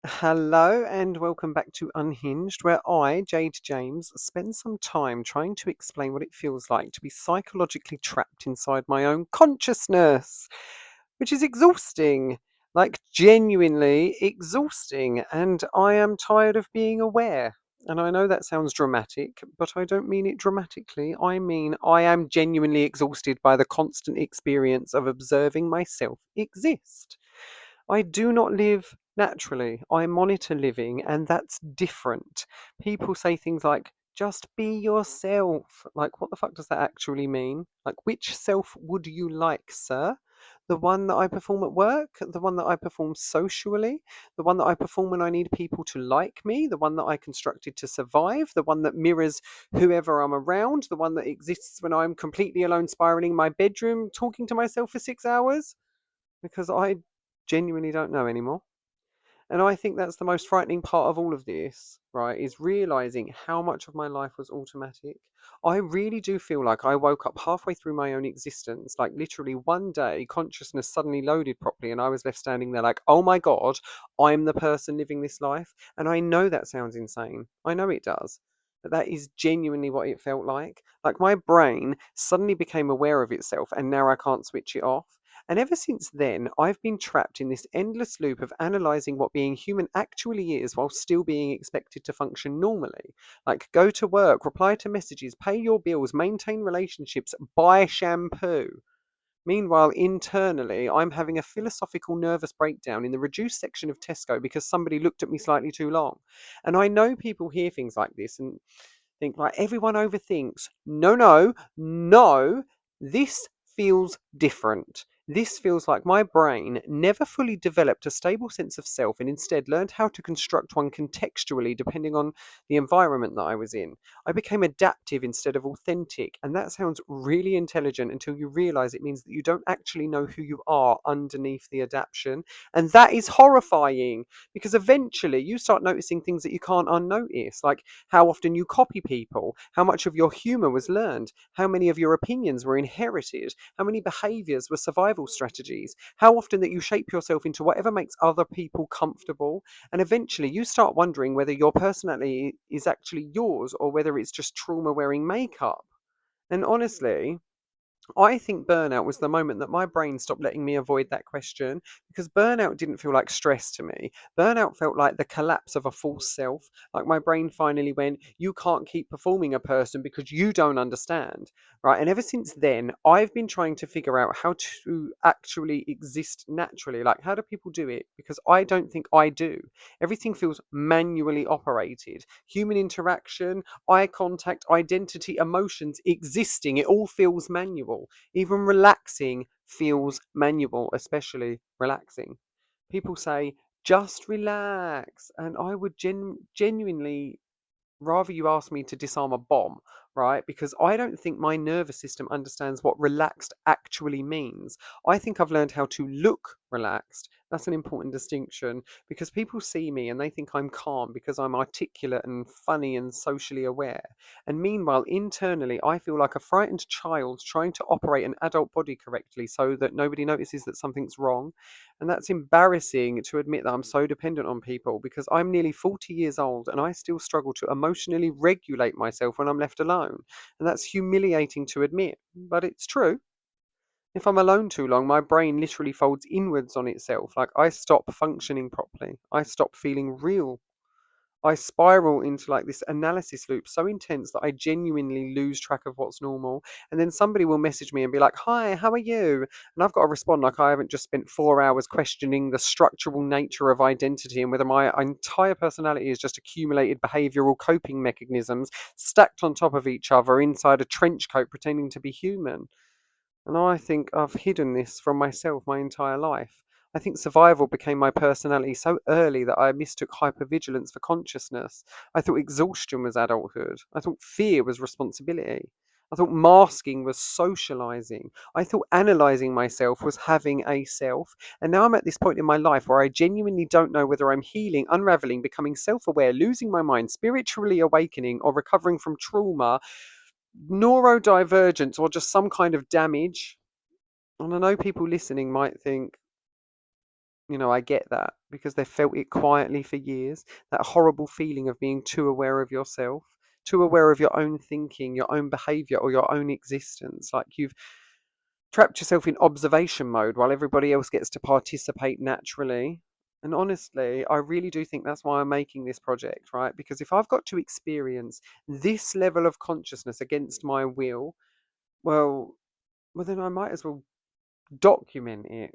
Hello and welcome back to Unhinged, where I, Jade James, spend some time trying to explain what it feels like to be psychologically trapped inside my own consciousness, which is exhausting, like genuinely exhausting, and I am tired of being aware. And I know that sounds dramatic, but I don't mean it dramatically. I mean I am genuinely exhausted by the constant experience of observing myself exist. I do not live naturally. I monitor living, and that's different. People say things like, just be yourself. Like, what the fuck does that actually mean? Like, which self would you like, sir? The one that I perform at work? The one that I perform socially? The one that I perform when I need people to like me? The one that I constructed to survive? The one that mirrors whoever I'm around? The one that exists when I'm completely alone, spiraling in my bedroom, talking to myself for 6 hours? Because I genuinely don't know anymore. And I think that's the most frightening part of all of this, right? Is realizing how much of my life was automatic. I really do feel like I woke up halfway through my own existence, like literally one day, consciousness suddenly loaded properly, and I was left standing there like, oh my God, I'm the person living this life. And I know that sounds insane. I know it does. But that is genuinely what it felt like. Like my brain suddenly became aware of itself, and now I can't switch it off. And ever since then, I've been trapped in this endless loop of analysing what being human actually is while still being expected to function normally. Like, go to work, reply to messages, pay your bills, maintain relationships, buy shampoo. Meanwhile, internally, I'm having a philosophical nervous breakdown in the reduced section of Tesco because somebody looked at me slightly too long. And I know people hear things like this and think, like, everyone overthinks. No, no, no. This feels different. This feels like my brain never fully developed a stable sense of self and instead learned how to construct one contextually depending on the environment that I was in. I became adaptive instead of authentic, and that sounds really intelligent until you realize it means that you don't actually know who you are underneath the adaptation. And that is horrifying because eventually you start noticing things that you can't unnotice, like how often you copy people, how much of your humor was learned, how many of your opinions were inherited, how many behaviors were survival strategies, how often that you shape yourself into whatever makes other people comfortable. And eventually you start wondering whether your personality is actually yours or whether it's just trauma wearing makeup. And honestly, I think burnout was the moment that my brain stopped letting me avoid that question, because burnout didn't feel like stress to me. Burnout felt like the collapse of a false self. Like my brain finally went, you can't keep performing a person because you don't understand. Right. And ever since then, I've been trying to figure out how to actually exist naturally. Like, how do people do it? Because I don't think I do. Everything feels manually operated. Human interaction, eye contact, identity, emotions, existing, it all feels manual. Even relaxing feels manual, especially relaxing. People say, just relax. And I would genuinely rather you ask me to disarm a bomb, right? Because I don't think my nervous system understands what relaxed actually means. I think I've learned how to look relaxed. That's an important distinction because people see me and they think I'm calm because I'm articulate and funny and socially aware. And meanwhile, internally, I feel like a frightened child trying to operate an adult body correctly so that nobody notices that something's wrong. And that's embarrassing to admit that I'm so dependent on people because I'm nearly 40 years old and I still struggle to emotionally regulate myself when I'm left alone. And that's humiliating to admit, but it's true. If I'm alone too long, my brain literally folds inwards on itself. Like I stop functioning properly. I stop feeling real. I spiral into like this analysis loop so intense that I genuinely lose track of what's normal. And then somebody will message me and be like, hi, how are you? And I've got to respond like I haven't just spent 4 hours questioning the structural nature of identity and whether my entire personality is just accumulated behavioral coping mechanisms stacked on top of each other inside a trench coat pretending to be human. And I think I've hidden this from myself my entire life. I think survival became my personality so early that I mistook hypervigilance for consciousness. I thought exhaustion was adulthood. I thought fear was responsibility. I thought masking was socializing. I thought analyzing myself was having a self. And now I'm at this point in my life where I genuinely don't know whether I'm healing, unraveling, becoming self aware, losing my mind, spiritually awakening, or recovering from trauma, neurodivergence, or just some kind of damage. And I know people listening might think, I get that because they've felt it quietly for years. That horrible feeling of being too aware of yourself, too aware of your own thinking, your own behavior, or your own existence. Like you've trapped yourself in observation mode while everybody else gets to participate naturally. And honestly, I really do think that's why I'm making this project, right? Because if I've got to experience this level of consciousness against my will, well, then I might as well document it.